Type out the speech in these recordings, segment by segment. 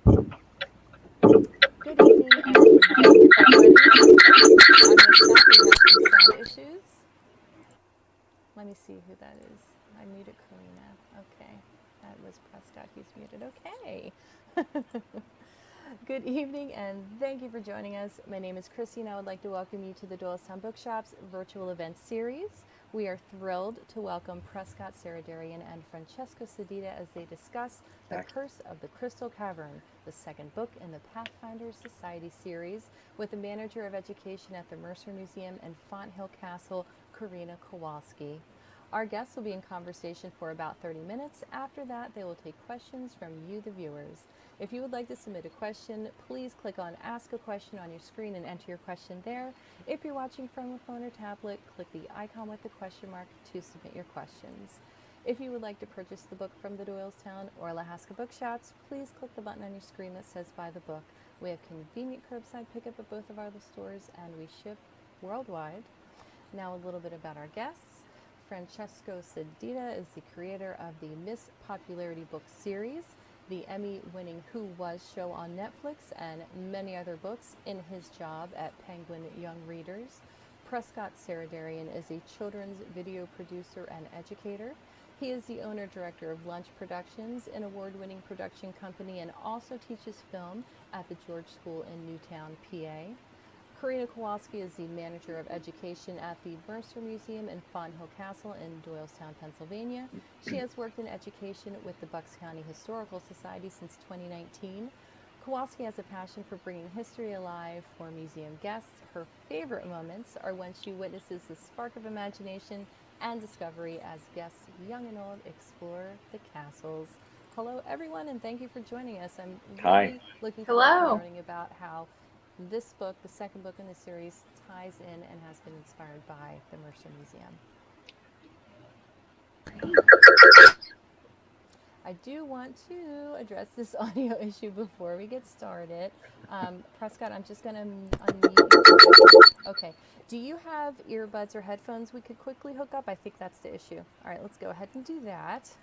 Good evening and thank you for joining us. On my staff, we have some sound issues. Let me see who that is. I muted Karina. Okay, that was Prescott. He's muted. Okay. Good evening and thank you for joining us. My name is Christy and I would like to welcome you to the Doylestown Bookshop's virtual event series. We are thrilled to welcome Prescott Seraydarian and Francesco Sedita as they discuss The Curse of the Crystal Cavern, the second book in the Pathfinders Society series, with the manager of education at the Mercer Museum and Fonthill Castle, Karina, Kowalski. Our guests will be in conversation for about 30 minutes. After that, they will take questions from you, the viewers. If you would like to submit a question, please click on Ask a Question on your screen and enter your question there. If you're watching from a phone or tablet, click the icon with the question mark to submit your questions. If you would like to purchase the book from the Doylestown or Lahaska bookshops, please click the button on your screen that says Buy the Book. We have convenient curbside pickup at both of our stores and we ship worldwide. Now a little bit about our guests. Francesco Sedita is the creator of the Miss Popularity book series, the Emmy-winning Who Was show on Netflix, and many other books in his job at Penguin Young Readers. Prescott Seraydarian is a children's video producer and educator. He is the owner-director of Lunch Productions, an award-winning production company, and also teaches film at the George School in Newtown, PA. Karina Kowalski is the manager of education at the Mercer Museum in Fonthill Castle in Doylestown, Pennsylvania. She has worked in education with the Bucks County Historical Society since 2019. Kowalski has a passion for bringing history alive for museum guests. Her favorite moments are when she witnesses the spark of imagination and discovery as guests, young and old, explore the castles. Hello, everyone, and thank you for joining us. I'm really looking forward to learning about how this book, the second book in the series, ties in and has been inspired by the Mercer Museum. I do want to address this audio issue before we get started. Prescott, I'm just going to unmute you. Okay. Do you have earbuds or headphones we could quickly hook up? I think that's the issue. All right, let's go ahead and do that.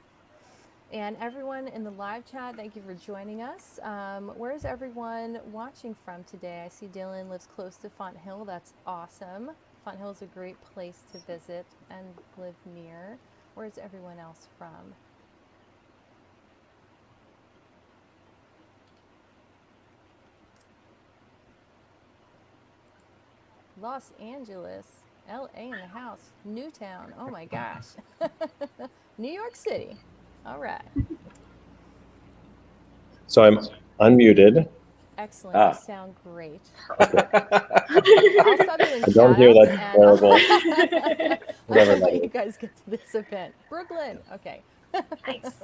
And everyone in the live chat, thank you for joining us. Where is everyone watching from today? I see Dylan lives close to Fonthill. That's awesome. Fonthill is a great place to visit and live near. Where's everyone else from? Los Angeles, LA in the house, Newtown, oh my gosh. New York City, all right. So I'm unmuted. Excellent, you sound great. Okay. I'll sub you in I don't hear that terrible. Whatever. I'll let you guys get to this event. Brooklyn, okay. Nice.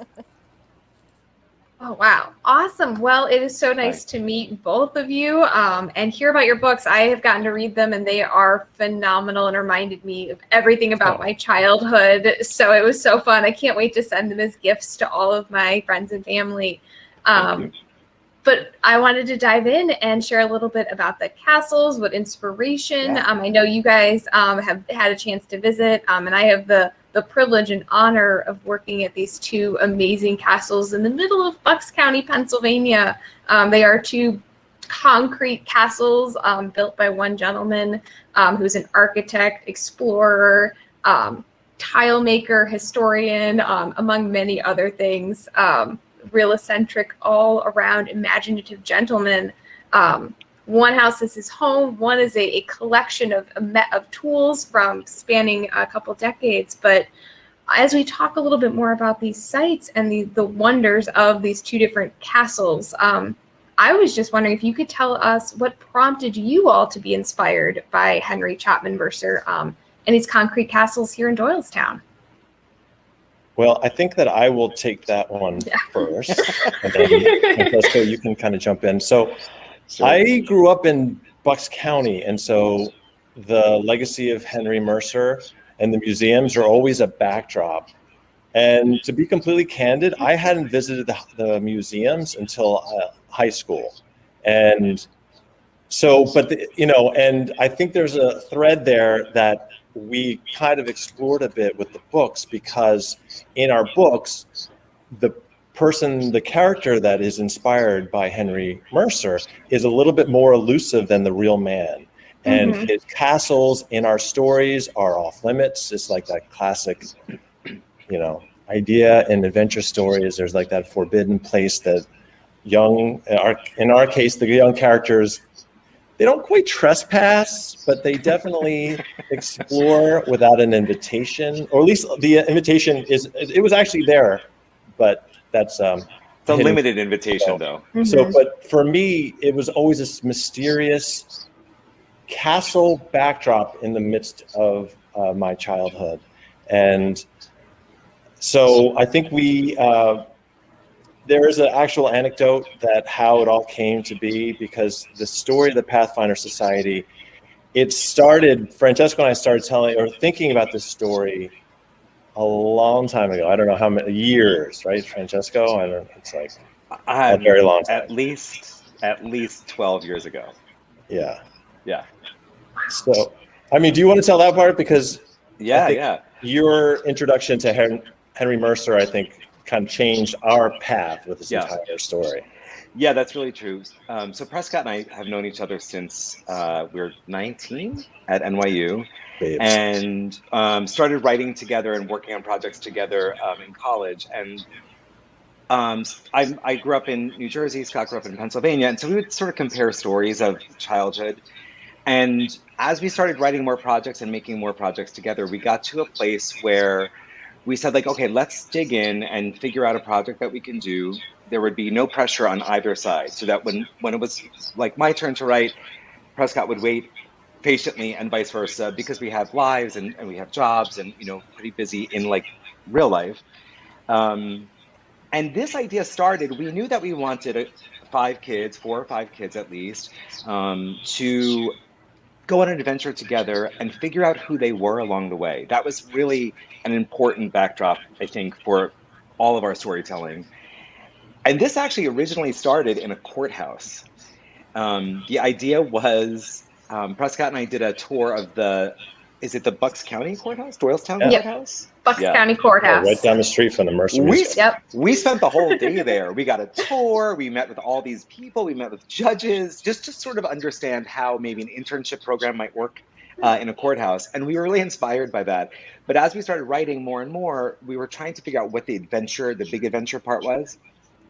Oh, wow. Awesome. Well, it is so nice to meet both of you and hear about your books. I have gotten to read them and they are phenomenal and reminded me of everything about my childhood. So it was so fun. I can't wait to send them as gifts to all of my friends and family. But I wanted to dive in and share a little bit about the castles, what inspiration. I know you guys have had a chance to visit, and I have the privilege and honor of working at these two amazing castles in the middle of Bucks County, Pennsylvania. They are two concrete castles built by one gentleman who's an architect, explorer, tile maker, historian, among many other things. Real eccentric, all around imaginative gentleman. One house is his home. One is a collection of tools from spanning a couple decades. But as we talk a little bit more about these sites and the wonders of these two different castles, I was just wondering if you could tell us what prompted you all to be inspired by Henry Chapman Mercer and his concrete castles here in Doylestown. Well, I think that I will take that one first, and then Francesco, you can kind of jump in. So I grew up in Bucks County, and so the legacy of Henry Mercer and the museums are always a backdrop. And to be completely candid, I hadn't visited the museums until high school. And so, but, and I think there's a thread there that we kind of explored a bit with the books, because in our books, the the character that is inspired by Henry Mercer is a little bit more elusive than the real man. And his castles in our stories are off limits. It's like that classic, idea in adventure stories. There's like that forbidden place that in our case, the young characters, they don't quite trespass, but they definitely explore without an invitation, or at least the invitation it was actually there, but that's it's a limited invitation though. So, but for me, it was always this mysterious castle backdrop in the midst of my childhood. And so I think there is an actual anecdote that how it all came to be, because the story of the Pathfinder Society, it started, Francesco and I started telling or thinking about this story a long time ago. I don't know how many years, right, Francesco? It's like a very long time. At least 12 years ago. Yeah. Yeah. So, I mean, do you want to tell that part? Because yeah, your introduction to Henry Mercer, I think, kind of changed our path with this entire story. Yeah, that's really true. So Prescott and I have known each other since we were 19 at NYU. Babes. And started writing together and working on projects together in college. And I grew up in New Jersey, Scott grew up in Pennsylvania, and so we would sort of compare stories of childhood. And as we started writing more projects and making more projects together, we got to a place where we said, like, okay, let's dig in and figure out a project that we can do. There would be no pressure on either side, so that when it was like my turn to write, Prescott would wait patiently and vice versa, because we have lives and we have jobs and, pretty busy in like real life. And this idea started, we knew that we wanted 4 or 5 kids at least, to go on an adventure together and figure out who they were along the way. That was really an important backdrop, I think, for all of our storytelling. And this actually originally started in a courthouse. The idea was, Prescott and I did a tour of the Bucks County Courthouse? Doylestown Courthouse? Bucks County Courthouse. Right down the street from the Mercer Museum. We spent the whole day there. We got a tour. We met with all these people. We met with judges, just to sort of understand how maybe an internship program might work in a courthouse. And we were really inspired by that. But as we started writing more and more, we were trying to figure out what the big adventure part was.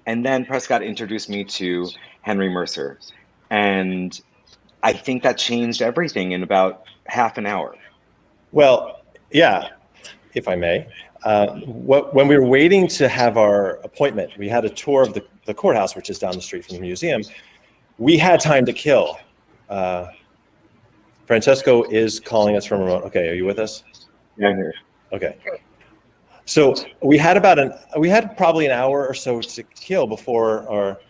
And then Prescott introduced me to Henry Mercer. And I think that changed everything in about half an hour. Well, yeah, if I may. When we were waiting to have our appointment, we had a tour of the courthouse, which is down the street from the museum. We had time to kill. Francesco is calling us from remote. Okay, are you with us? Yeah, I'm here. Okay. So we had probably an hour or so to kill before our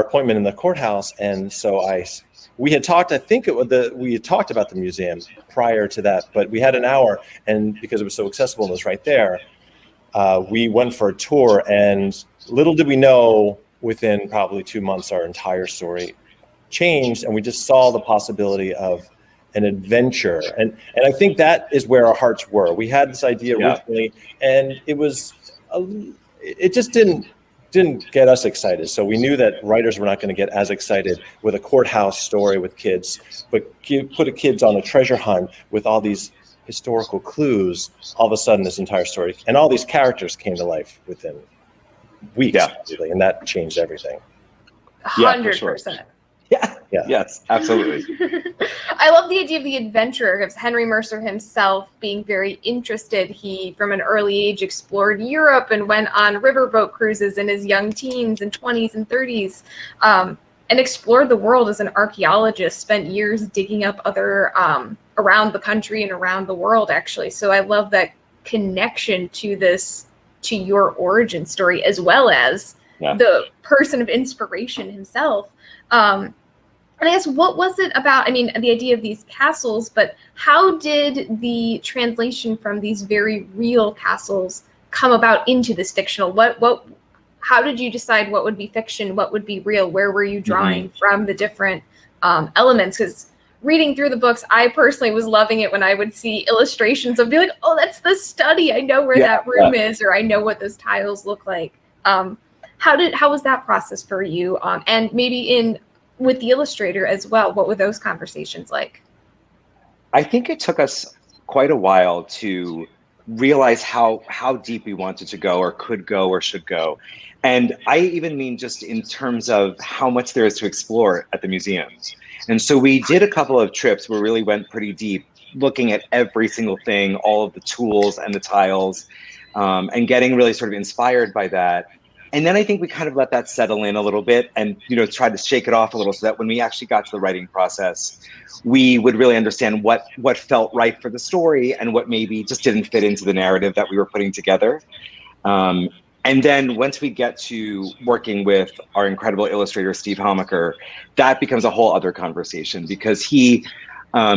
appointment in the courthouse, and so we had talked. I think we had talked about the museum prior to that, but we had an hour, and because it was so accessible and it was right there, we went for a tour. And little did we know, within probably 2 months, our entire story changed, and we just saw the possibility of an adventure. And I think that is where our hearts were. We had this idea originally, and it just didn't get us excited. So we knew that writers were not going to get as excited with a courthouse story with kids, but put kids on a treasure hunt with all these historical clues. All of a sudden, this entire story and all these characters came to life within weeks, really, and that changed everything. 100%. Yeah. Yes, absolutely. I love the idea of the adventure, because Henry Mercer himself being very interested, he from an early age explored Europe and went on riverboat cruises in his young teens and 20s and 30s, and explored the world as an archaeologist, spent years digging up other around the country and around the world, actually. So I love that connection to your origin story, as well as the person of inspiration himself. And I guess, what was it about, the idea of these castles, but how did the translation from these very real castles come about into this fictional? How did you decide what would be fiction, what would be real? Where were you drawing from the different elements? Because reading through the books, I personally was loving it when I would see illustrations of be like, oh, that's the study. I know where that room is, or I know what those tiles look like. How was that process for you? And maybe with the illustrator as well, what were those conversations like? I think it took us quite a while to realize how deep we wanted to go or could go or should go. And I even mean just in terms of how much there is to explore at the museums. And so we did a couple of trips where we really went pretty deep, looking at every single thing, all of the tools and the tiles, and getting really sort of inspired by that. And then I think we kind of let that settle in a little bit and, tried to shake it off a little so that when we actually got to the writing process, we would really understand what felt right for the story and what maybe just didn't fit into the narrative that we were putting together. And then once we get to working with our incredible illustrator, Steve Homaker, that becomes a whole other conversation because he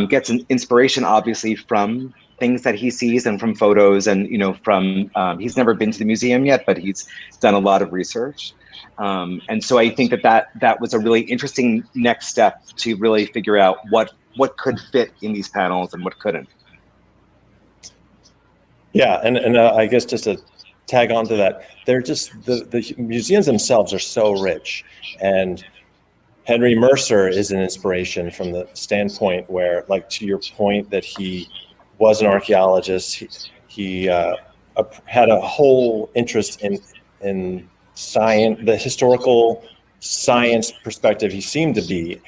gets an inspiration, obviously, from things that he sees and from photos and, from, he's never been to the museum yet, but he's done a lot of research. And so I think that was a really interesting next step to really figure out what could fit in these panels and what couldn't. Yeah, and I guess just to tag on to that, they're just, the museums themselves are so rich. And Henry Mercer is an inspiration from the standpoint where, like, to your point that he was an archaeologist, he had a whole interest in science, the historical science perspective he seemed to be.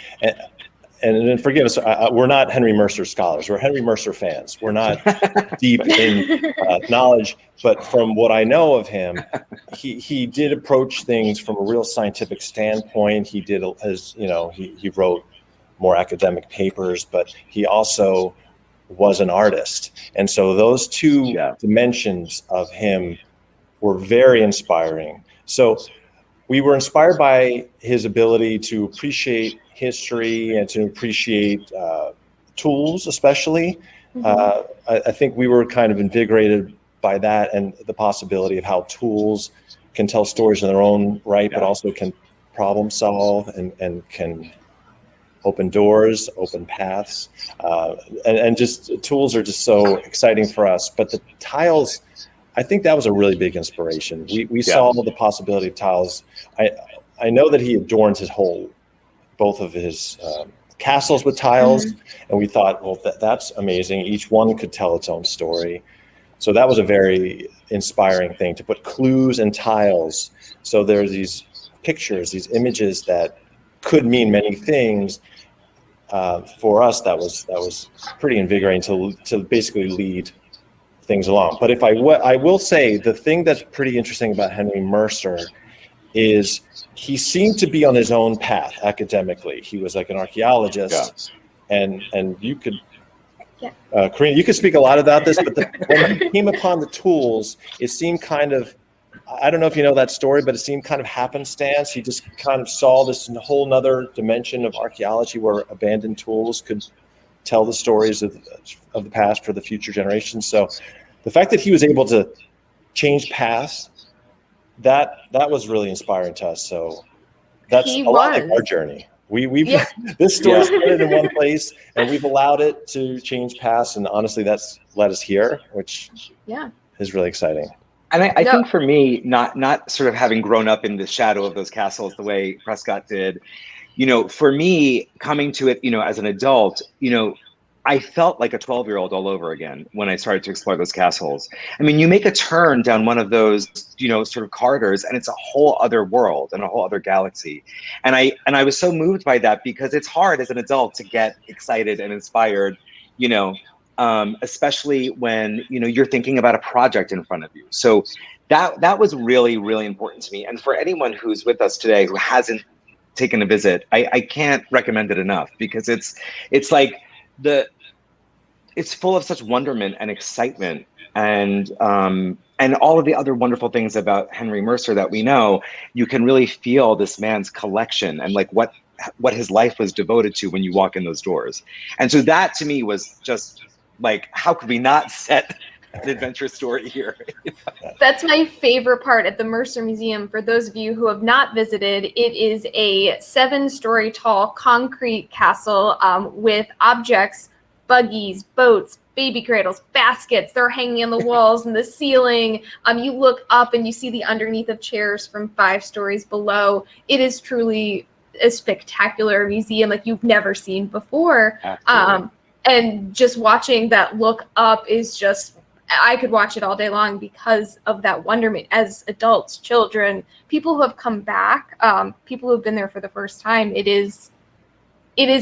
And forgive us, we're not Henry Mercer scholars. We're Henry Mercer fans. We're not deep in knowledge, but from what I know of him, he did approach things from a real scientific standpoint. He did, he wrote more academic papers, but he also was an artist. And so those two dimensions of him were very inspiring. So we were inspired by his ability to appreciate history and to appreciate tools, especially. I think we were kind of invigorated by that and the possibility of how tools can tell stories in their own right, but also can problem solve and can open doors, open paths. And just tools are just so exciting for us. But the tiles, I think that was a really big inspiration. We saw the possibility of tiles. I know that he adorned both of his castles with tiles, and we thought, well, that's amazing. Each one could tell its own story. So that was a very inspiring thing, to put clues and tiles. So there's these pictures, these images that could mean many things. For us, that was pretty invigorating to basically lead things along. But if I will say, the thing that's pretty interesting about Henry Mercer is he seemed to be on his own path academically. He was like an archaeologist, and you could, Karina, you could speak a lot about this, but when he came upon the tools, it seemed kind of, I don't know if you know that story, but it seemed kind of happenstance. He just kind of saw this whole nother dimension of archaeology where abandoned tools could tell the stories of the past for the future generations. So the fact that he was able to change paths, that was really inspiring to us. So that's a lot like our journey. We've this story started in one place, and we've allowed it to change paths, and honestly, that's led us here, which is really exciting. And I think for me, not sort of having grown up in the shadow of those castles the way Prescott did, for me, coming to it, as an adult, I felt like a 12-year-old all over again when I started to explore those castles. I mean, you make a turn down one of those, sort of corridors, and it's a whole other world and a whole other galaxy. And I was so moved by that because it's hard as an adult to get excited and inspired, especially when, you're thinking about a project in front of you. So that was really, really important to me. And for anyone who's with us today who hasn't taken a visit, I can't recommend it enough, because it's like it's full of such wonderment and excitement, and all of the other wonderful things about Henry Mercer that we know. You can really feel this man's collection and like what his life was devoted to when you walk in those doors. And so that to me was just like, how could we not set an adventure story here. That's my favorite part at the Mercer Museum. For those of you who have not visited, it is a 7-story tall concrete castle with objects, buggies, boats, baby cradles, baskets. They're hanging on the walls and the ceiling. You look up and you see the underneath of chairs from 5 stories below. It is truly a spectacular museum like you've never seen before. And just watching that look up is just, I could watch it all day long because of that wonderment. As adults, children, people who have come back, people who have been there for the first time, it is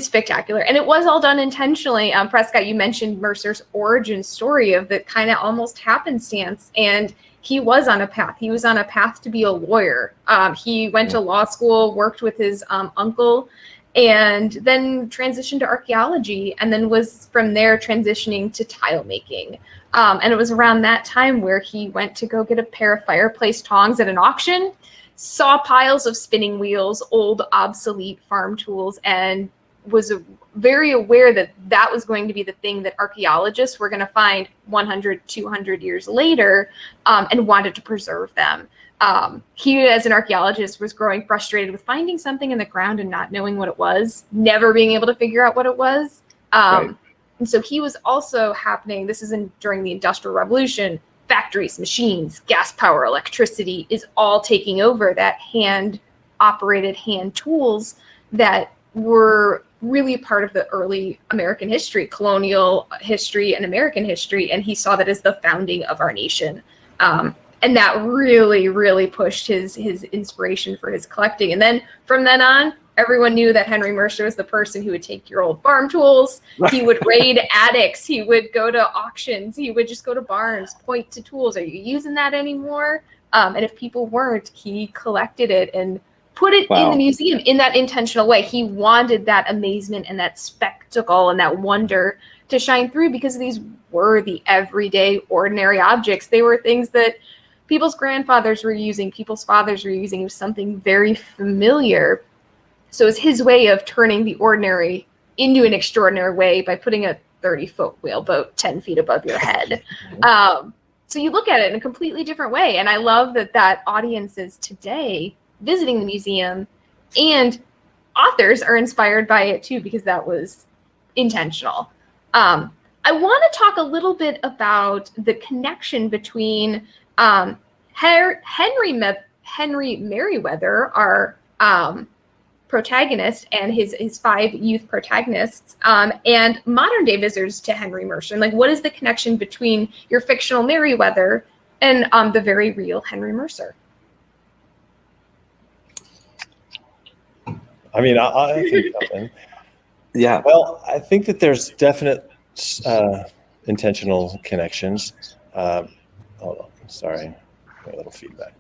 spectacular. And it was all done intentionally. Prescott, you mentioned Mercer's origin story of the kind of almost happenstance. And he was on a path. He was on a path to be a lawyer. He went to law school, worked with his uncle, and then transitioned to archaeology, and then was from there transitioning to tile making. And it was around that time where he went to go get a pair of fireplace tongs at an auction, saw piles of spinning wheels, old obsolete farm tools, and was very aware that that was going to be the thing that archaeologists were going to find 100, 200 years later, and wanted to preserve them. He, as an archaeologist, was growing frustrated with finding something in the ground and not knowing what it was, never being able to figure out what it was. And so he was also happening, this is during the Industrial Revolution, factories, machines, gas power, electricity is all taking over that hand-operated hand tools that were really part of the early American history, colonial history and American history. And he saw that as the founding of our nation. And that really, really pushed his inspiration for his collecting. And then from then on, everyone knew that Henry Mercer was the person who would take your old farm tools. He would raid attics. He would go to auctions. He would just go to barns, point to tools. Are you using that anymore? And if people weren't, he collected it and put it in the museum in that intentional way. He wanted that amazement and that spectacle and that wonder to shine through, because these were the everyday, ordinary objects. They were things that people's grandfathers were using, people's fathers were using. It was something very familiar. So it's his way of turning the ordinary into an extraordinary way by putting a 30-foot whaleboat 10 feet above your head. So you look at it in a completely different way. And I love that audiences today visiting the museum and authors are inspired by it too, because that was intentional. I want to talk a little bit about the connection between Henry Merriweather, our protagonist, and his 5 youth protagonists, and modern day visitors to Henry Mercer. And like, what is the connection between your fictional Merriweather and the very real Henry Mercer? I mean, I think something. Yeah. Well, I think that there's definite intentional connections. Hold on, sorry, a little feedback.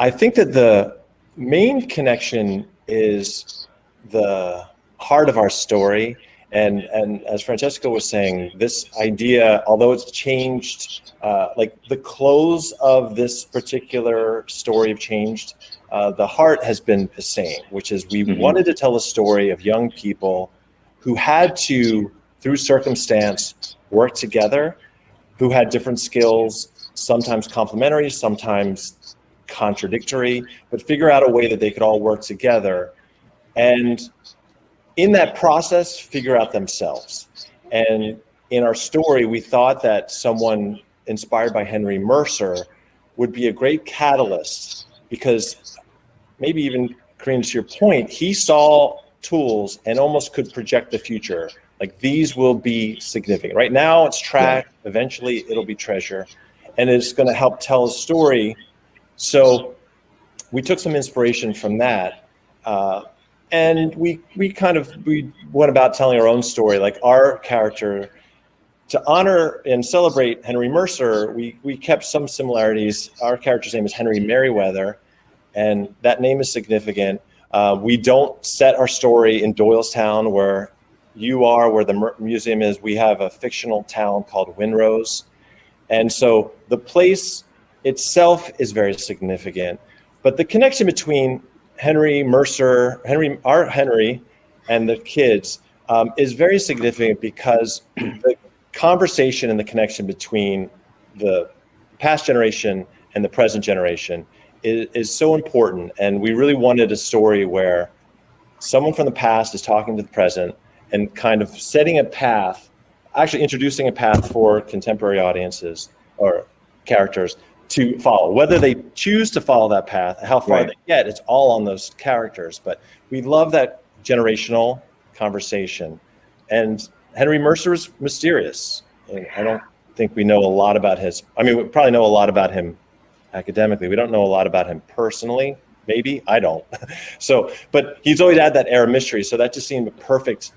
I think that the main connection is the heart of our story. And as Francesco was saying, this idea, although it's changed, like the close of this particular story have changed, the heart has been the same, which is we wanted to tell a story of young people who had to, through circumstance, work together, who had different skills, sometimes complementary, sometimes contradictory, but figure out a way that they could all work together. And in that process, figure out themselves. And in our story, we thought that someone inspired by Henry Mercer would be a great catalyst, because maybe even, Karina, to your point, he saw tools and almost could project the future. Like, these will be significant. Right now it's trash, eventually it'll be treasure, and it's gonna help tell a story. So we took some inspiration from that. And we went about telling our own story, like our character. To honor and celebrate Henry Mercer, we kept some similarities. Our character's name is Henry Merriweather, and that name is significant. We don't set our story in Doylestown, where you are, where the museum is. We have a fictional town called Winrose. And so the place itself is very significant. But the connection between Henry Mercer, our Henry, and the kids is very significant, because conversation and the connection between the past generation and the present generation is so important. And we really wanted a story where someone from the past is talking to the present and kind of setting a path, actually introducing a path for contemporary audiences or characters to follow. Whether they choose to follow that path, how far they get, it's all on those characters. But we love that generational conversation. And Henry Mercer is mysterious. And I don't think we know a lot about his, I mean, we probably know a lot about him academically. We don't know a lot about him personally. Maybe, I don't. So, but he's always had that air of mystery. So that just seemed a perfect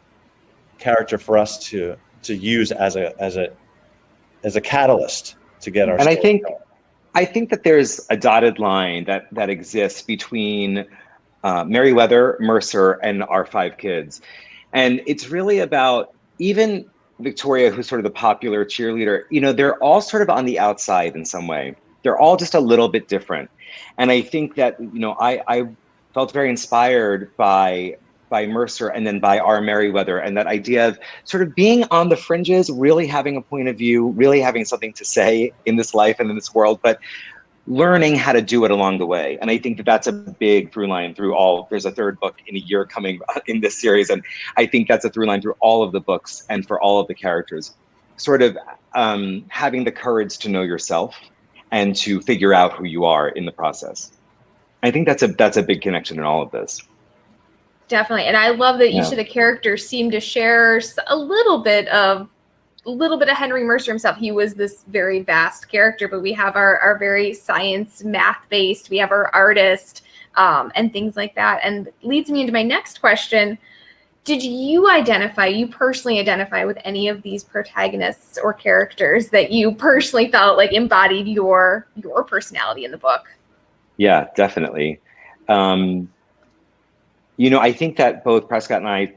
character for us to use as a catalyst to get our. And I think that there's a dotted line that exists between Merriweather, Mercer, and our 5 kids. And it's really about, even Victoria, who's sort of the popular cheerleader, you know, they're all sort of on the outside in some way. They're all just a little bit different. And I think that, you know, I felt very inspired by Mercer and then by our Merriweather, and that idea of sort of being on the fringes, really having a point of view, really having something to say in this life and in this world, but learning how to do it along the way. And I think that that's a big through line through all. There's a 3rd book in a year coming in this series, and I think that's a through line through all of the books and for all of the characters, sort of having the courage to know yourself and to figure out who you are in the process. I think that's a big connection in all of this. Definitely. And I love that each of the characters seem to share a little bit of Henry Mercer himself. He was this very vast character, but we have our very science, math-based, we have our artist, and things like that. And leads me into my next question. Did you personally identify with any of these protagonists or characters that you personally felt like embodied your personality in the book? Yeah, definitely. You know, I think that both Prescott and I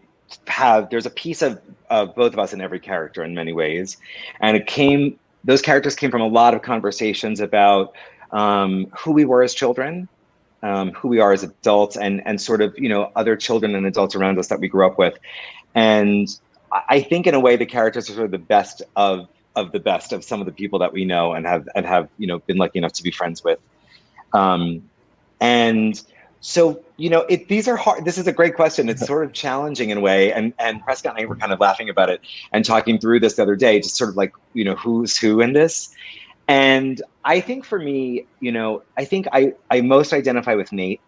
there's a piece of both of us in every character in many ways. And those characters came from a lot of conversations about who we were as children, who we are as adults, and sort of, you know, other children and adults around us that we grew up with. And I think in a way the characters are sort of the best of the best of some of the people that we know and have you know, been lucky enough to be friends with. And so, you know, these are hard. This is a great question. It's sort of challenging in a way. And Prescott and I were kind of laughing about it and talking through this the other day, just sort of like, you know, who's who in this. And I think for me, you know, I think I most identify with Nate.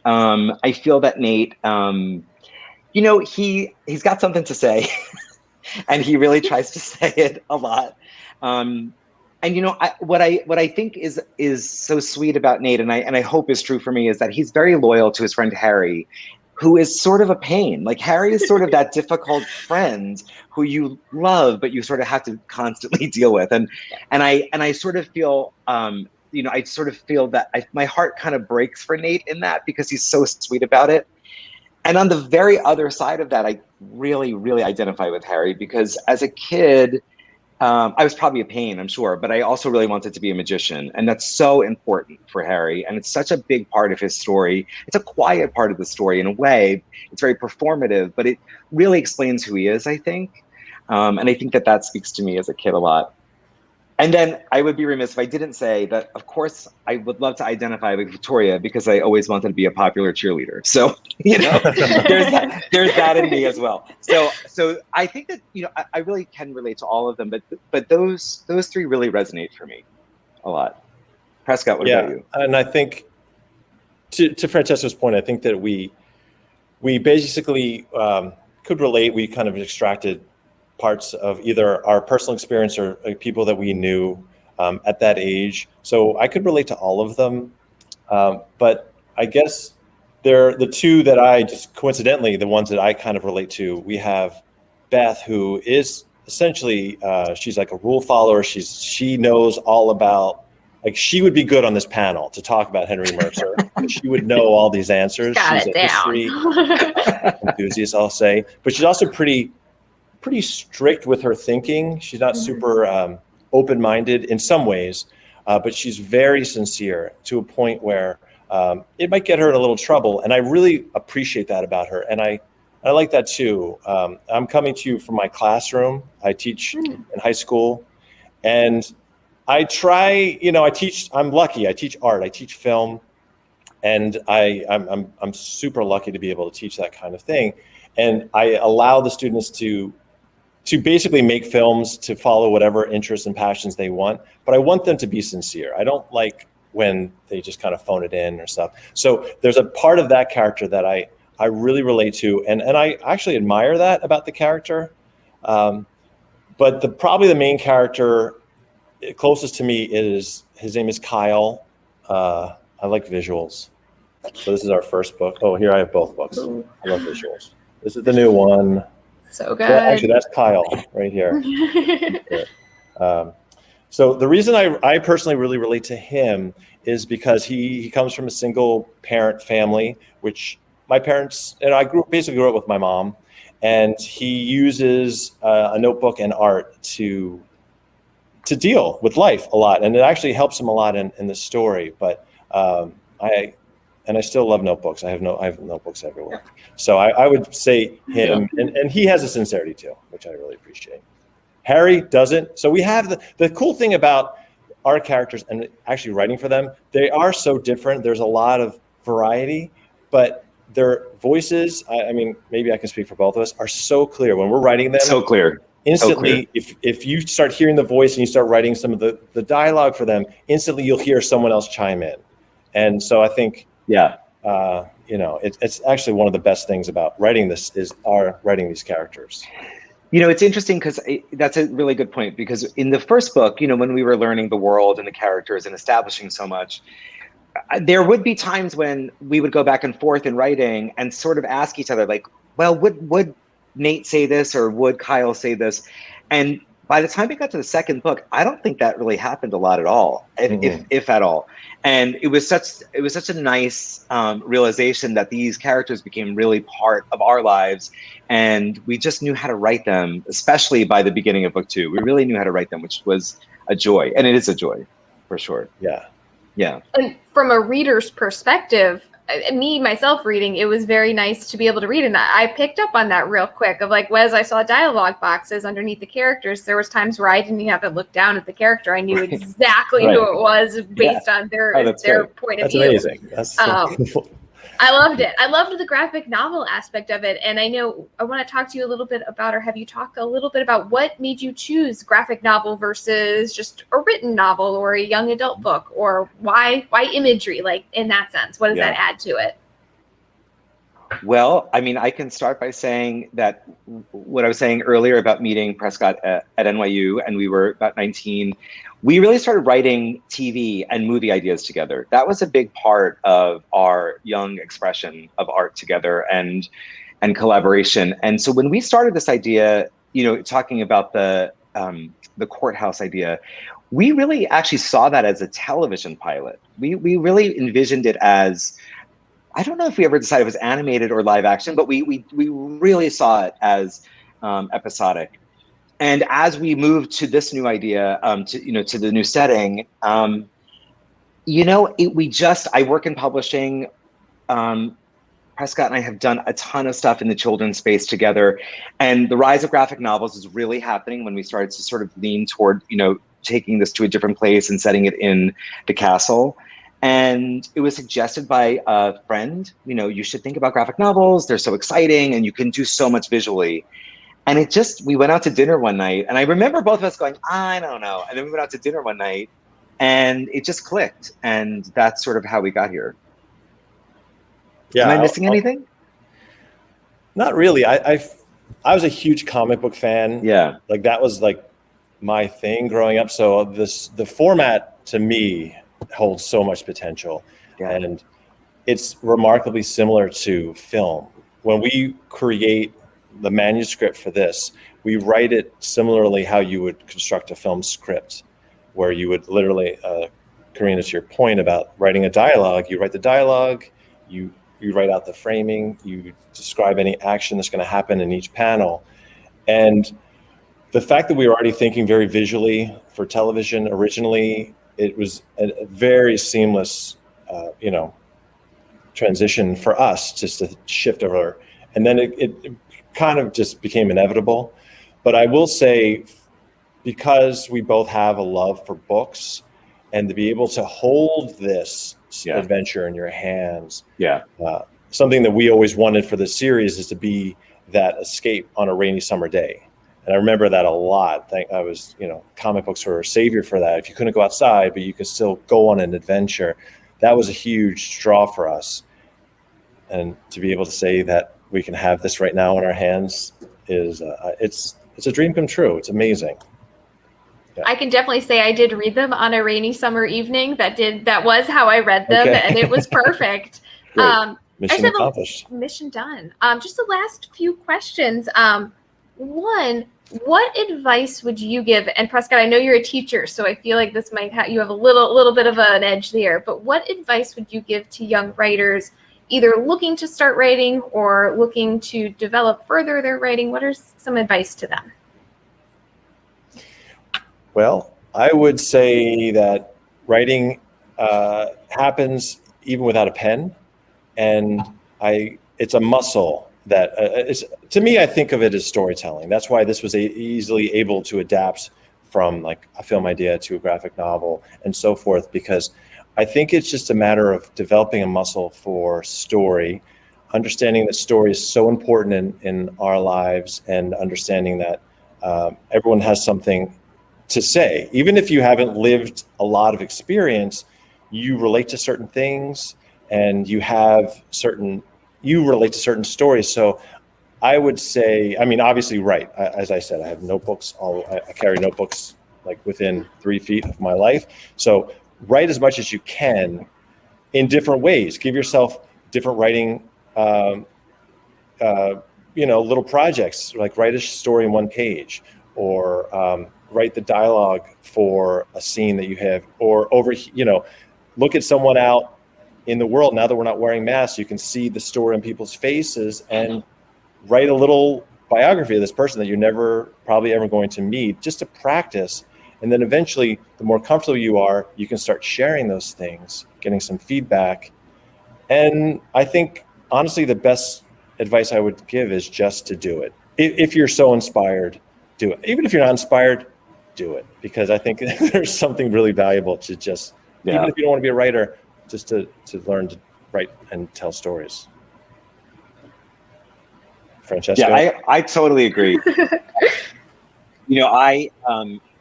I feel that Nate, you know, he's got something to say and he really tries to say it a lot. And you know, what I think is so sweet about Nate, and I hope is true for me, is that he's very loyal to his friend Harry, who is sort of a pain. Like Harry is sort of that difficult friend who you love, but you sort of have to constantly deal with. And I sort of feel, you know, I sort of feel that my heart kind of breaks for Nate in that, because he's so sweet about it. And on the very other side of that, I really, really identify with Harry, because as a kid, I was probably a pain, I'm sure, but I also really wanted to be a magician. And that's so important for Harry. And it's such a big part of his story. It's a quiet part of the story in a way. It's very performative, but it really explains who he is, I think. And I think that speaks to me as a kid a lot. And then I would be remiss if I didn't say that, of course, I would love to identify with Victoria, because I always wanted to be a popular cheerleader. So, you know, there's that in me as well. So I think that, you know, I really can relate to all of them, but those 3 really resonate for me a lot. Prescott, what about you? And I think to Francesco's point, I think that we basically could relate. We kind of extracted parts of either our personal experience or people that we knew at that age. So I could relate to all of them. But I guess they're the 2 that I just coincidentally, the ones that I kind of relate to. We have Beth, who is essentially, she's like a rule follower. She knows all about, like, she would be good on this panel to talk about Henry Mercer. She would know all these answers. She's a history enthusiast, I'll say. But she's also pretty strict with her thinking. She's not super open-minded in some ways, but she's very sincere to a point where it might get her in a little trouble. And I really appreciate that about her. And I I like that too. I'm coming to you from my classroom. I teach in high school, and I try, I'm lucky. I teach art, I teach film, and I'm super lucky to be able to teach that kind of thing. And I allow the students to basically make films to follow whatever interests and passions they want, but I want them to be sincere. I don't like when they just kind of phone it in or stuff. So there's a part of that character that I really relate to, and I actually admire that about the character. But probably the main character closest to me is, his name is Kyle. I like visuals. So this is our first book. Oh, here I have both books. Ooh. I love visuals. This is the new one. So good. Well, actually, that's Kyle right here. So the reason I personally really relate to him is because he comes from a single parent family, which my parents, and I basically grew up with my mom, and he uses a notebook and art to deal with life a lot, and it actually helps him a lot in the story. But I still love notebooks. I have notebooks everywhere. So I would say him, and he has a sincerity too, which I really appreciate. Harry doesn't. So we have the cool thing about our characters and actually writing for them, they are so different. There's a lot of variety, but their voices, I mean, maybe I can speak for both of us, are so clear when we're writing them. So clear. Instantly, if you start hearing the voice and you start writing some of the dialogue for them, instantly you'll hear someone else chime in. And so I think, it's actually one of the best things about writing this is writing these characters. It's interesting because that's a really good point, because in the first book, when we were learning the world and the characters and establishing so much, there would be times when we would go back and forth in writing and sort of ask each other, like, well, would Nate say this, or would Kyle say this? And by the time we got to the second book, I don't think that really happened a lot at all, if at all. And it was such a nice realization that these characters became really part of our lives, and we just knew how to write them, especially by the beginning of book 2. We really knew how to write them, which was a joy, and it is a joy, for sure. Yeah. And from a reader's perspective, myself reading, it was very nice to be able to read, and I picked up on that real quick of like, as I saw dialogue boxes underneath the characters, there was times where I didn't even have to look down at the character. I knew exactly who it was based on their point of view. That's amazing. That's so cool. I loved it. I loved the graphic novel aspect of it. And I know I want to talk to you a little bit about, or have you talked a little bit about what made you choose graphic novel versus just a written novel or a young adult book, or why imagery, like in that sense? What does that add to it? Well, I mean, I can start by saying that what I was saying earlier about meeting Prescott at NYU, and we were about 19, we really started writing TV and movie ideas together. That was a big part of our young expression of art together and collaboration. And so when we started this idea, talking about the courthouse idea, we really actually saw that as a television pilot. We really envisioned it as, I don't know if we ever decided it was animated or live action, but we really saw it as episodic. And as we moved to this new idea, to the new setting, I work in publishing. Prescott and I have done a ton of stuff in the children's space together, and the rise of graphic novels is really happening when we started to sort of lean toward, taking this to a different place and setting it in the castle. And it was suggested by a friend, you should think about graphic novels. They're so exciting and you can do so much visually. And we went out to dinner one night, and I remember both of us going, I don't know. And then we went out to dinner one night and it just clicked. And that's sort of how we got here. Yeah. Am I missing anything? Not really. I was a huge comic book fan. Yeah. Like that was like my thing growing up. So the format to me holds so much potential. Yeah. And it's remarkably similar to film. When we create the manuscript for this, we write it similarly how you would construct a film script, where you would literally, Karina, to your point about writing a dialogue, you write the dialogue, you write out the framing, you describe any action that's going to happen in each panel. And the fact that we were already thinking very visually for television originally, it was a very seamless, transition for us just to shift over And then it kind of just became inevitable. But I will say, because we both have a love for books, and to be able to hold this adventure in your hands, something that we always wanted for the series is to be that escape on a rainy summer day. And I remember that a lot. I was, comic books were a savior for that. If you couldn't go outside, but you could still go on an adventure, that was a huge draw for us. And to be able to say that we can have this right now in our hands is, it's a dream come true. It's amazing. Yeah. I can definitely say I did read them on a rainy summer evening. That was how I read them, and it was perfect. Mission accomplished. Mission done. Just the last few questions. One, what advice would you give? And Prescott, I know you're a teacher, so I feel like this might you have a little bit of an edge there. But what advice would you give to young writers, either looking to start writing or looking to develop further their writing? What are some advice to them? Well, I would say that writing happens even without a pen, and it's a muscle that to me, I think of it as storytelling. That's why this was easily able to adapt from like a film idea to a graphic novel and so forth, because I think it's just a matter of developing a muscle for story, understanding that story is so important in our lives, and understanding that everyone has something to say. Even if you haven't lived a lot of experience, you relate to certain things, and you relate to certain stories. So I would say, obviously, right. As I said, I have notebooks. I carry notebooks like within 3 feet of my life. So write as much as you can in different ways. Give yourself different writing, little projects, like write a story in 1 page, or write the dialogue for a scene that you have, or look at someone out in the world. Now that we're not wearing masks, you can see the story in people's faces, and write a little biography of this person that you're never probably ever going to meet, just to practice. And then eventually, the more comfortable you are, you can start sharing those things, getting some feedback. And I think, honestly, the best advice I would give is just to do it. If you're so inspired, do it. Even if you're not inspired, do it. Because I think there's something really valuable to just, even if you don't want to be a writer, just to learn to write and tell stories. Francesco? Yeah, I totally agree.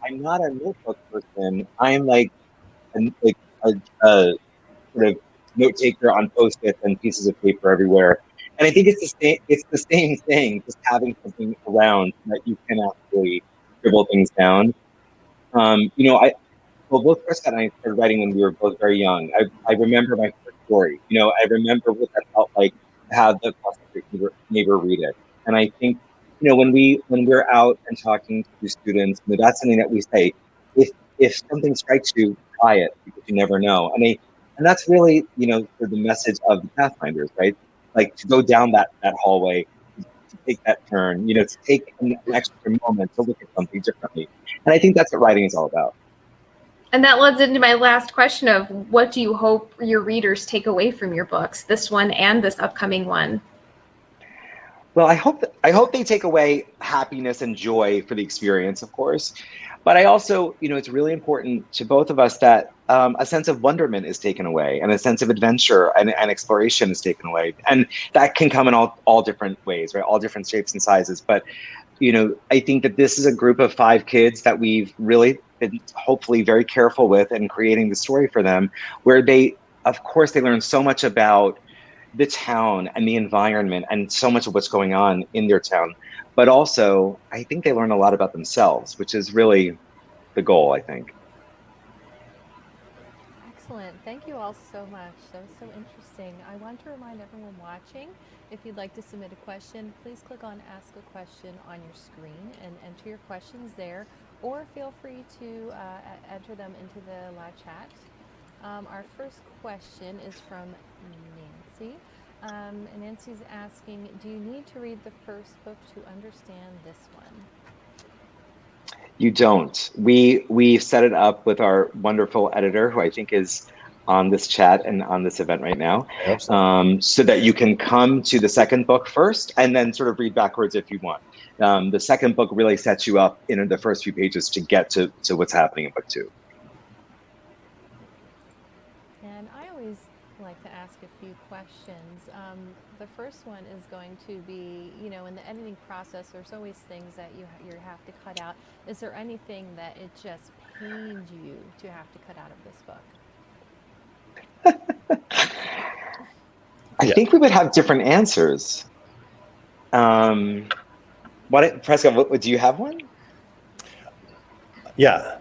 I'm not a notebook person. I'm like a sort of note taker on Post-its and pieces of paper everywhere. And I think it's the same thing, just having something around that you can actually scribble things down. Both Prescott and I started writing when we were both very young. I remember my first story. I remember what that felt like to have the neighbor read it. And I think, when we're out and talking to students, that's something that we say. If something strikes you, try it, because you never know. And that's really, the message of the Pathfinders, right? Like, to go down that hallway, to take that turn, to take an extra moment to look at something differently. And I think that's what writing is all about. And that leads into my last question of, what do you hope your readers take away from your books, this one and this upcoming one? Well, I hope they take away happiness and joy for the experience, of course. But I also, it's really important to both of us that a sense of wonderment is taken away, and a sense of adventure and exploration is taken away. And that can come in all different ways, right? All different shapes and sizes. But, I think that this is a group of 5 kids that we've really been hopefully very careful with in creating the story for them, where they learn so much about the town and the environment and so much of what's going on in their town. But also, I think they learn a lot about themselves, which is really the goal, I think. Excellent. Thank you all so much. That was so interesting. I want to remind everyone watching, if you'd like to submit a question, please click on Ask a Question on your screen and enter your questions there, or feel free to enter them into the live chat. Our first question is from Nancy. Nancy's asking, do you need to read the first book to understand this one? You don't. We set it up with our wonderful editor, who I think is on this chat and on this event right now, I hope so. so that you can come to the second book first and then sort of read backwards if you want. The second book really sets you up in the first few pages to get to what's happening in book 2. And I always like to ask a few questions. The first one is going to be, you know, in the editing process, there's always things that you have to cut out. Is there anything that it just pained you to have to cut out of this book? I think we would have different answers. Prescott, do you have one? Yeah.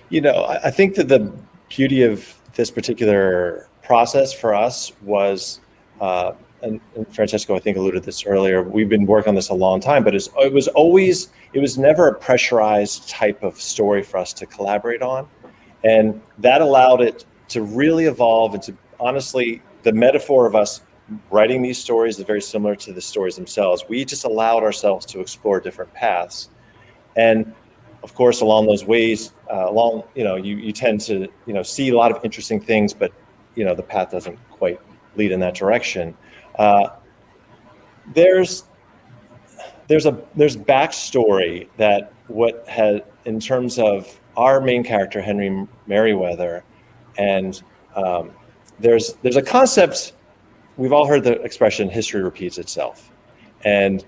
You know, I think that the beauty of this particular process for us was, and Francesco, I think, alluded to this earlier, we've been working on this a long time, but it was never a pressurized type of story for us to collaborate on. And that allowed it to really evolve into, honestly, the metaphor of us writing these stories is very similar to the stories themselves. We just allowed ourselves to explore different paths. And of course, along those ways, you tend to, see a lot of interesting things, but, the path doesn't quite lead in that direction. There's backstory that in terms of our main character, Henry Merriweather, and there's a concept, we've all heard the expression, history repeats itself. And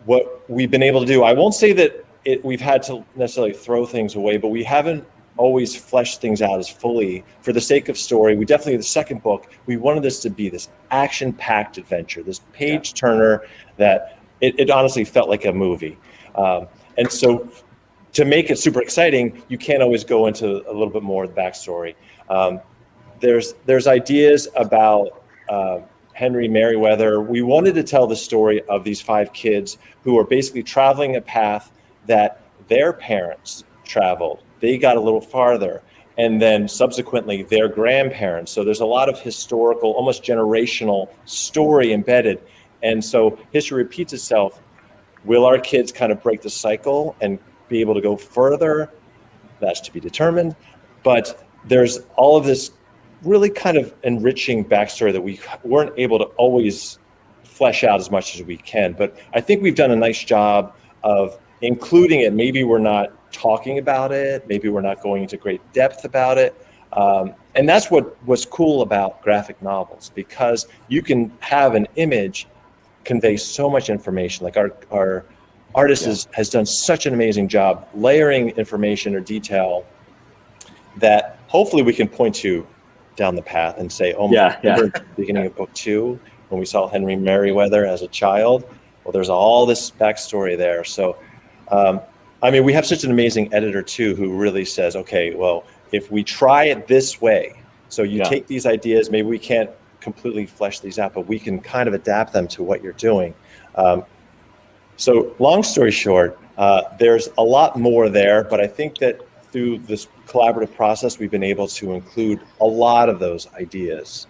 what we've been able to do, I won't say that we've had to necessarily throw things away, but we haven't always fleshed things out as fully. For the sake of story, we definitely, the second book, we wanted this to be this action-packed adventure, this page-turner that it honestly felt like a movie. And so to make it super exciting, you can't always go into a little bit more of the backstory. There's ideas about Henry Merriweather. We wanted to tell the story of these 5 kids who are basically traveling a path that their parents traveled. They got a little farther, and then subsequently their grandparents. So there's a lot of historical, almost generational story embedded. And so history repeats itself. Will our kids kind of break the cycle and be able to go further? That's to be determined. But there's all of this really kind of enriching backstory that we weren't able to always flesh out as much as we can. But I think we've done a nice job of including it. Maybe we're not talking about it. Maybe we're not going into great depth about it. And that's what was cool about graphic novels, because you can have an image convey so much information. Like our artist has done such an amazing job layering information or detail that hopefully we can point to down the path and say, remember at the beginning of book 2 when we saw Henry Merriweather as a child? Well, there's all this backstory there. So, we have such an amazing editor too, who really says, okay, well, if we try it this way, so you take these ideas, maybe we can't completely flesh these out, but we can kind of adapt them to what you're doing. So long story short, there's a lot more there, but I think that through this collaborative process, we've been able to include a lot of those ideas.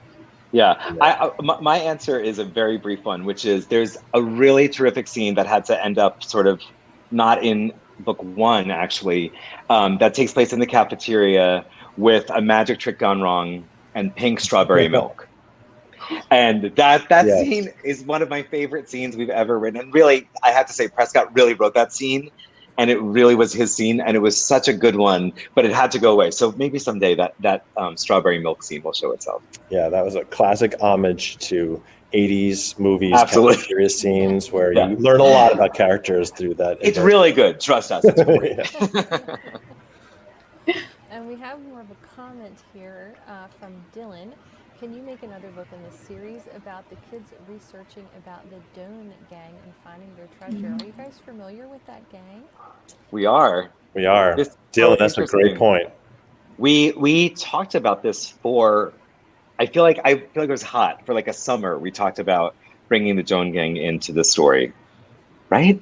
Yeah, my answer is a very brief one, which is there's a really terrific scene that had to end up sort of not in book 1, actually, that takes place in the cafeteria with a magic trick gone wrong and pink strawberry milk. And that scene is one of my favorite scenes we've ever written. And really, I have to say, Prescott really wrote that scene, and it really was his scene, and it was such a good one, but it had to go away. So maybe someday that strawberry milk scene will show itself. Yeah, that was a classic homage to 80s movies, absolutely, cafeteria scenes where you learn a lot about characters through that. It's really good. Trust us. It's great. And we have more of a comment here from Dylan. Can you make another book in this series about the kids researching about the Doan gang and finding their treasure? Are you guys familiar with that gang? We are. Dylan, that's a great point. We talked about this for, I feel like it was hot for like a summer. We talked about bringing the Doan gang into the story, right?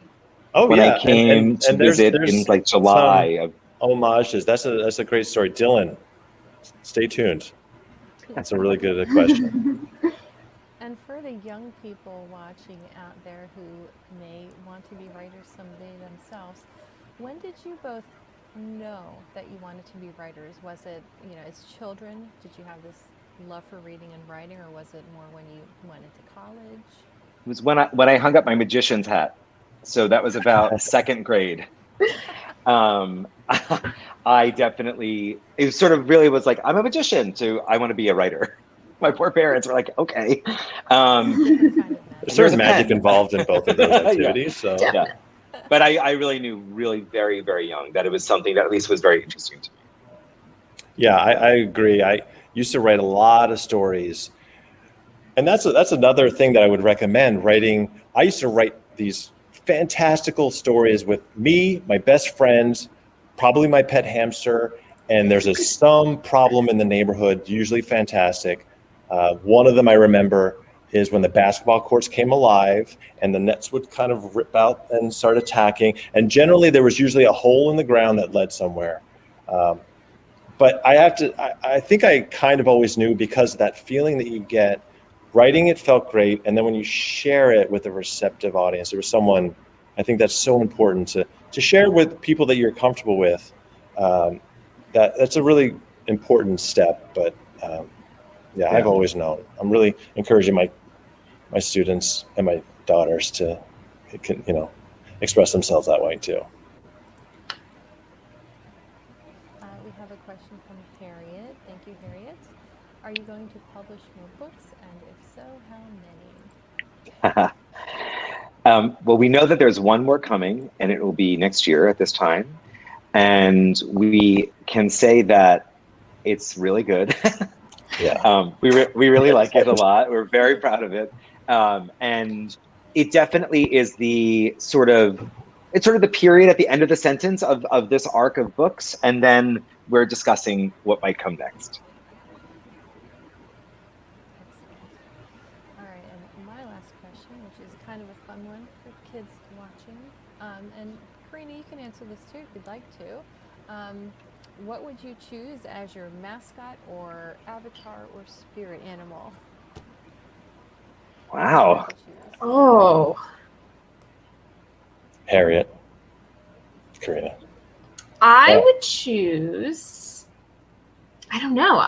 When I came to visit in like July of homages. That's a great story. Dylan, stay tuned. That's a really good question. And for the young people watching out there who may want to be writers someday themselves, when did you both know that you wanted to be writers? Was it, as children, did you have this love for reading and writing, or was it more when you went into college? It was when I hung up my magician's hat. So that was about second grade. I definitely, it sort of really was like, I'm a magician, to I want to be a writer. My poor parents were like, okay. There's certain magic involved in both of those activities. Yeah. So yeah. But I really knew very, very young that it was something that at least was very interesting to me. Yeah, I agree. I used to write a lot of stories. And that's another thing that I would recommend writing. I used to write these fantastical stories with me, my best friends, probably my pet hamster, and there's some problem in the neighborhood, usually fantastic. One of them I remember is when the basketball courts came alive and the nets would kind of rip out and start attacking. And generally there was usually a hole in the ground that led somewhere. But I think I kind of always knew, because of that feeling that you get. Writing it felt great, and then when you share it with a receptive audience, there was someone, I think that's so important to share with people that you're comfortable with. That's a really important step. But yeah, I've always known. I'm really encouraging my students and my daughters to, express themselves that way too. We have a question from Harriet. Thank you, Harriet. Are you going to publish more books, and if so, how many? Well, we know that there's one more coming, and it will be next year at this time. And we can say that it's really good. Yeah. We really like it a lot. We're very proud of it. And it definitely is the sort of the period at the end of the sentence of this arc of books. And then we're discussing what might come next. Which is kind of a fun one for kids watching. And Karina, you can answer this too if you'd like to. What would you choose as your mascot or avatar or spirit animal? Wow. Oh. Harriet. Karina. I would choose, I don't know.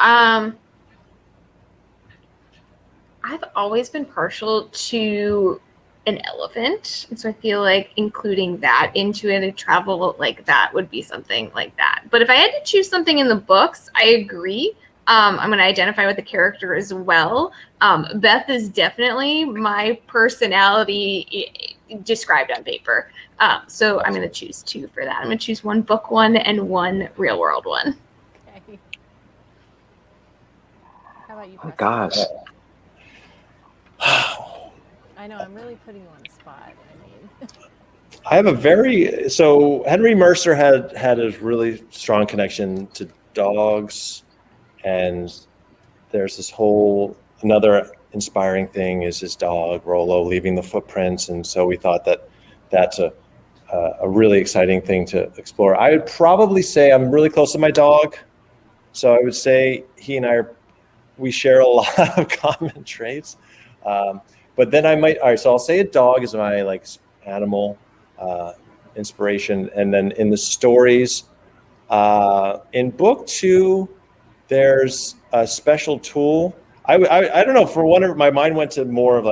I've always been partial to an elephant, and so I feel like including that into a travel like that would be something like that. But if I had to choose something in the books, I agree. I'm going to identify with the character as well. Beth is definitely my personality described on paper. So I'm going to choose two for that. I'm going to choose one book one and one real world one. Okay. How about you, Oh, Prescott? gosh. I know, I'm really putting you on the spot. I have so Henry Mercer had a really strong connection to dogs, and there's this another inspiring thing is his dog, Rollo, leaving the footprints, and so we thought that that's a really exciting thing to explore. I would probably say I'm really close to my dog, so I would say he and we share a lot of common traits. But then so I'll say a dog is my animal inspiration. And then in the stories, in book 2, there's a special tool. I don't know, my mind went to more of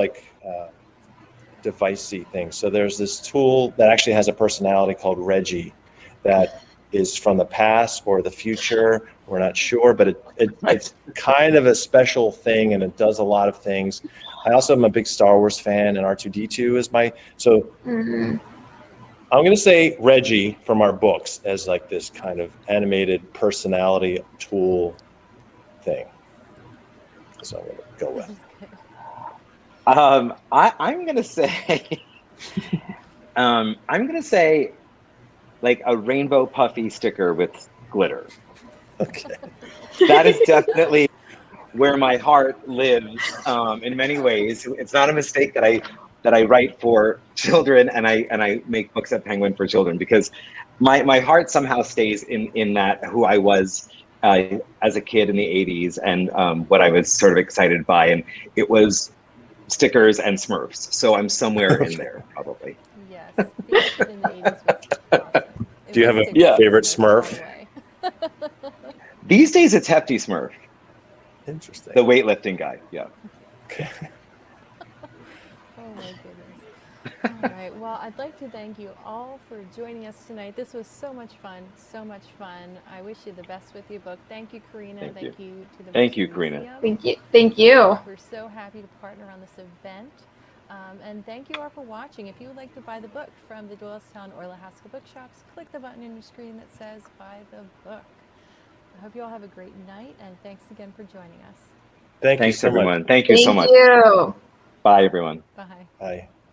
device-y things. So there's this tool that actually has a personality called Reggie that is from the past or the future. We're not sure, but it's kind of a special thing, and it does a lot of things. I also am a big Star Wars fan, and R2-D2 is I'm going to say Reggie from our books as this kind of animated personality tool thing. So I'm going to go with. I'm going to say, a rainbow puffy sticker with glitter. Okay. That is definitely where my heart lives in many ways. It's not a mistake that I write for children and I make books at Penguin for children, because my heart somehow stays in that who I was as a kid in the 80s and what I was sort of excited by. And it was stickers and Smurfs. So I'm somewhere in there, probably. Yes, being a kid in the 80s was awesome. Do you have a It favorite was all Smurf? the way. These days it's Hefty Smurf, Interesting. the weightlifting guy. Yeah. Okay. Oh my goodness. All right. Well, I'd like to thank you all for joining us tonight. This was so much fun. So much fun. I wish you the best with your book. Thank you, Karina. Thank you. You to the Thank Mercer you, Karina. Museum. Thank you. Thank you. We're so happy to partner on this event. And thank you all for watching. If you would like to buy the book from the Doylestown or Lahaska bookshops, click the button on your screen that says buy the book. I hope you all have a great night, and thanks again for joining us. Thanks Thanks, so everyone. much. Thank you so much. Thank you. Bye, everyone. Bye. Bye.